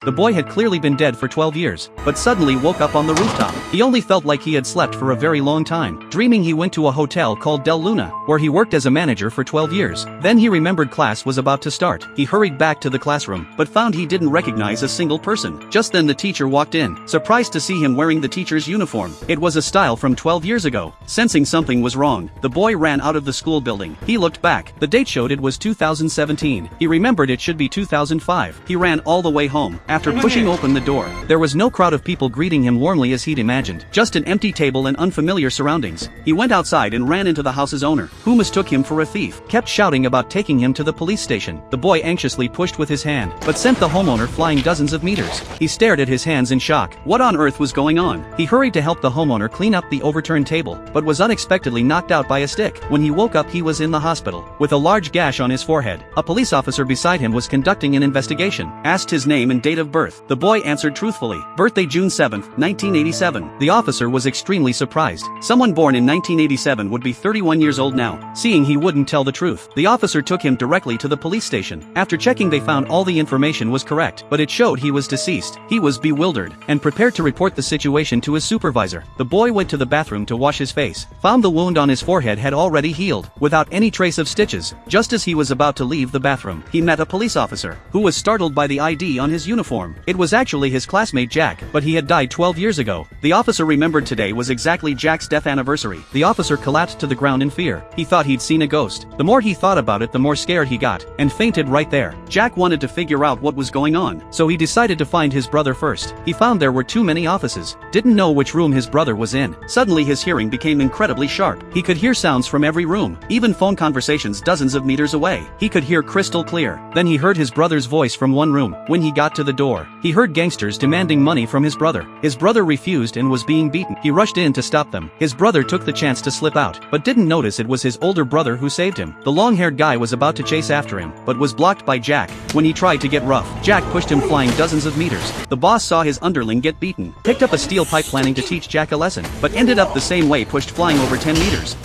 The boy had clearly been dead for 12 years, but suddenly woke up on the rooftop. He only felt like he had slept for a very long time. Dreaming, he went to a hotel called Del Luna, where he worked as a manager for 12 years. Then he remembered class was about to start. He hurried back to the classroom, but found he didn't recognize a single person. Just then the teacher walked in, surprised to see him wearing the teacher's uniform. It was a style from 12 years ago. Sensing something was wrong, the boy ran out of the school building. He looked back. The date showed it was 2017. He remembered it should be 2005. He ran all the way home. After pushing open the door, there was no crowd of people greeting him warmly as he'd imagined. Just an empty table and unfamiliar surroundings. He went outside and ran into the house's owner, who mistook him for a thief, kept shouting about taking him to the police station. The boy anxiously pushed with his hand, but sent the homeowner flying dozens of meters. He stared at his hands in shock. What on earth was going on? He hurried to help the homeowner clean up the overturned table, but was unexpectedly knocked out by a stick. When he woke up, he was in the hospital, with a large gash on his forehead. A police officer beside him was conducting an investigation. Asked his name and date of birth. The boy answered truthfully. Birthday June 7, 1987. The officer was extremely surprised. Someone born in 1987 would be 31 years old now. Seeing he wouldn't tell the truth, the officer took him directly to the police station. After checking, they found all the information was correct, but it showed he was deceased. He was bewildered, and prepared to report the situation to his supervisor. The boy went to the bathroom to wash his face, found the wound on his forehead had already healed, without any trace of stitches. Just as he was about to leave the bathroom, he met a police officer, who was startled by the ID on his uniform. It was actually his classmate Jack, but he had died 12 years ago. The officer remembered today was exactly Jack's death anniversary. The officer collapsed to the ground in fear. He thought he'd seen a ghost. The more he thought about it, the more scared he got, and fainted right there. Jack wanted to figure out what was going on, so he decided to find his brother first. He found there were too many offices, didn't know which room his brother was in. Suddenly his hearing became incredibly sharp. He could hear sounds from every room, even phone conversations dozens of meters away. He could hear crystal clear. Then he heard his brother's voice from one room. When he got to the door, he heard gangsters demanding money from his brother. His brother refused and was being beaten. He rushed in to stop them. His brother took the chance to slip out, but didn't notice it was his older brother who saved him. The long-haired guy was about to chase after him, but was blocked by Jack. When he tried to get rough, Jack pushed him flying dozens of meters. The boss saw his underling get beaten, picked up a steel pipe planning to teach Jack a lesson, but ended up the same way, pushed flying over 10 meters.